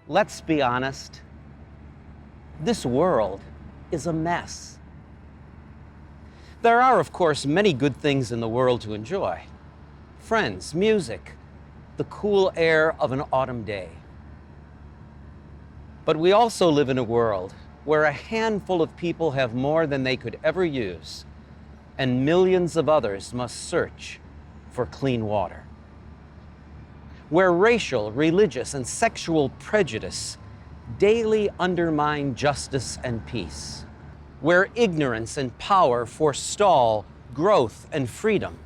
Let's be honest, this world is a mess. There are, of course, many good things in the world to enjoy. Friends, music, the cool air of an autumn day. But we also live in a world where a handful of people have more than they could ever use, and millions of others must search for clean water. Where racial, religious, and sexual prejudice daily undermine justice and peace. Where ignorance and power forestall growth and freedom,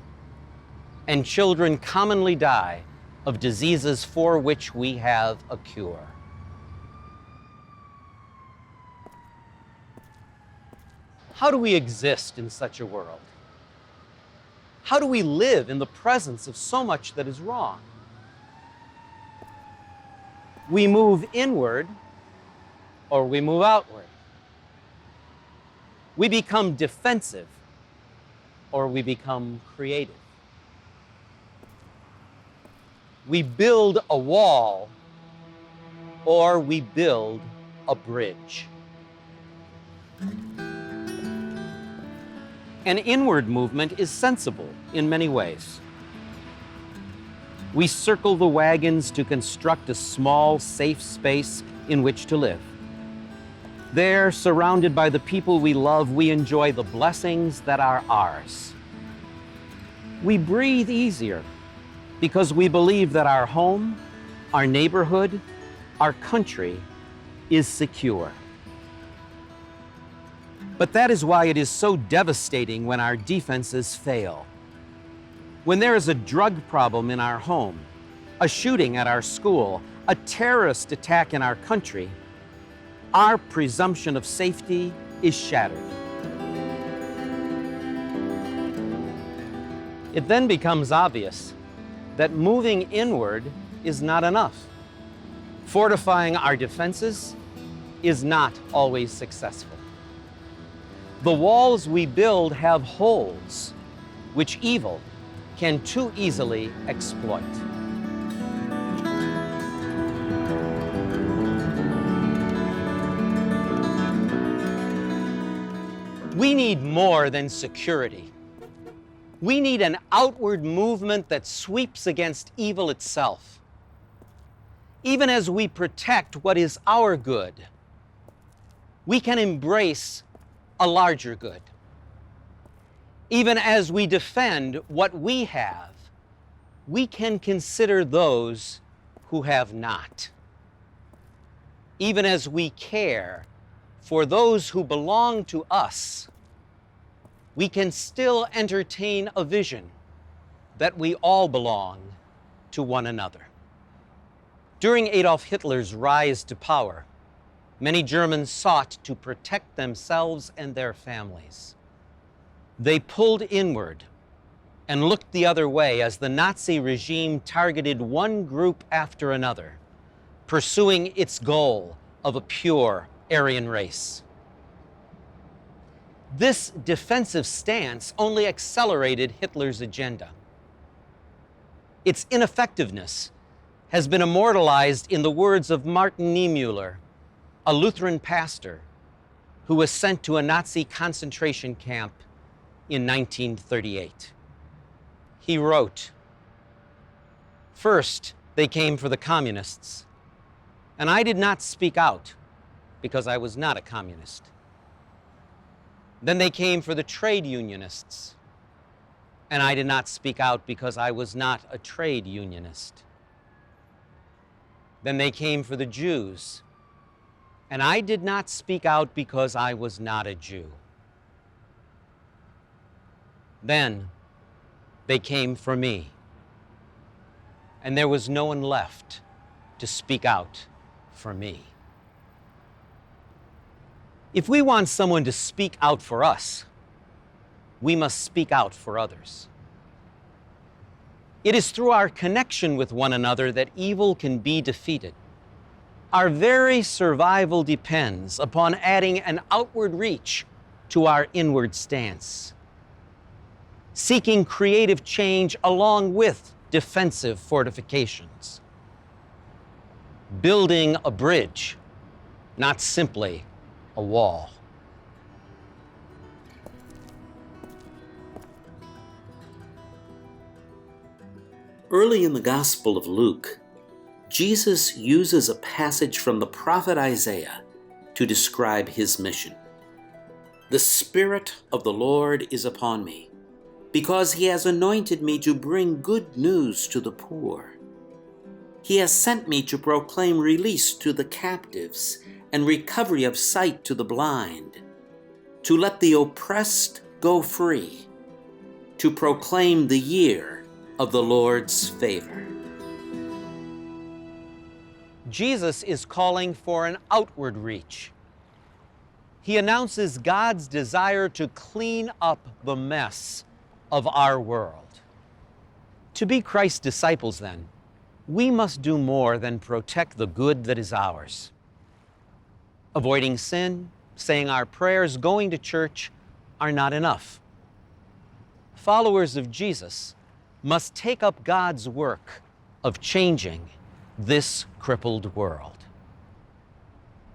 and children commonly die of diseases for which we have a cure. How do we exist in such a world? How do we live in the presence of so much that is wrong? We move inward or we move outward. We become defensive or we become creative. We build a wall or we build a bridge. An inward movement is sensible in many ways. We circle the wagons to construct a small, safe space in which to live. There, surrounded by the people we love, we enjoy the blessings that are ours. We breathe easier because we believe that our home, our neighborhood, our country is secure. But that is why it is so devastating when our defenses fail. When there is a drug problem in our home, a shooting at our school, a terrorist attack in our country, our presumption of safety is shattered. It then becomes obvious that moving inward is not enough. Fortifying our defenses is not always successful. The walls we build have holes, which evil can too easily exploit. We need more than security. We need an outward movement that sweeps against evil itself. Even as we protect what is our good, we can embrace a larger good. Even as we defend what we have, we can consider those who have not. Even as we care for those who belong to us, we can still entertain a vision that we all belong to one another. During Adolf Hitler's rise to power, many Germans sought to protect themselves and their families. They pulled inward and looked the other way as the Nazi regime targeted one group after another, pursuing its goal of a pure Aryan race. This defensive stance only accelerated Hitler's agenda. Its ineffectiveness has been immortalized in the words of Martin Niemöller, a Lutheran pastor who was sent to a Nazi concentration camp in 1938. He wrote, "First, they came for the communists, and I did not speak out because I was not a communist. Then they came for the trade unionists, and I did not speak out because I was not a trade unionist. Then they came for the Jews, and I did not speak out because I was not a Jew. Then they came for me, and there was no one left to speak out for me." If we want someone to speak out for us, we must speak out for others. It is through our connection with one another that evil can be defeated. Our very survival depends upon adding an outward reach to our inward stance, seeking creative change along with defensive fortifications. building a bridge, not simply a wall. Early in the Gospel of Luke, Jesus uses a passage from the prophet Isaiah to describe his mission. "The Spirit of the Lord is upon me, because he has anointed me to bring good news to the poor. He has sent me to proclaim release to the captives and recovery of sight to the blind, to let the oppressed go free, to proclaim the year of the Lord's favor." Jesus is calling for an outward reach. He announces God's desire to clean up the mess of our world. To be Christ's disciples, then, we must do more than protect the good that is ours. Avoiding sin, saying our prayers, going to church are not enough. Followers of Jesus must take up God's work of changing this crippled world.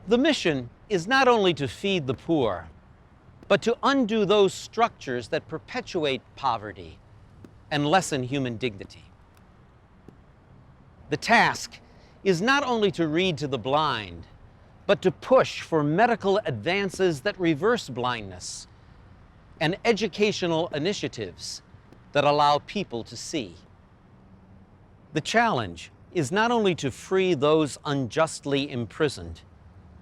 The mission is not only to feed the poor, but to undo those structures that perpetuate poverty and lessen human dignity. The task is not only to read to the blind, but to push for medical advances that reverse blindness and educational initiatives that allow people to see. The challenge is not only to free those unjustly imprisoned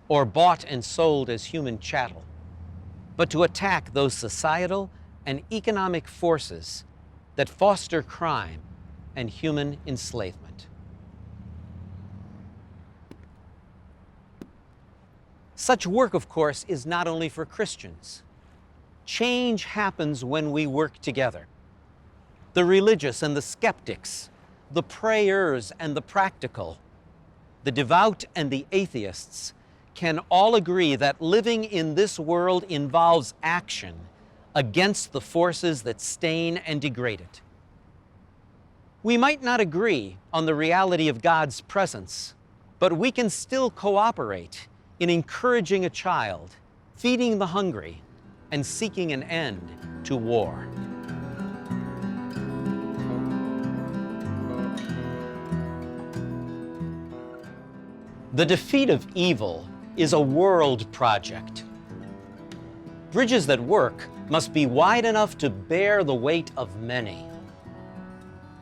or bought and sold as human chattel, but to attack those societal and economic forces that foster crime and human enslavement. Such work, of course, is not only for Christians. Change happens when we work together. The religious and the skeptics, the prayers and the practical, the devout and the atheists can all agree that living in this world involves action against the forces that stain and degrade it. We might not agree on the reality of God's presence, but we can still cooperate in encouraging a child, feeding the hungry, and seeking an end to war. The defeat of evil is a world project. Bridges that work must be wide enough to bear the weight of many.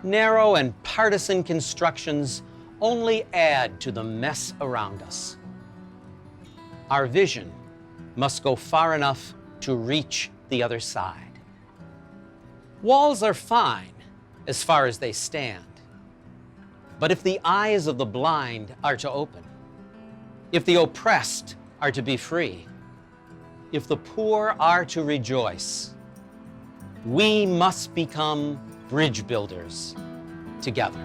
Narrow and partisan constructions only add to the mess around us. Our vision must go far enough to reach the other side. Walls are fine as far as they stand. But if the eyes of the blind are to open, if the oppressed are to be free, if the poor are to rejoice, we must become bridge builders together.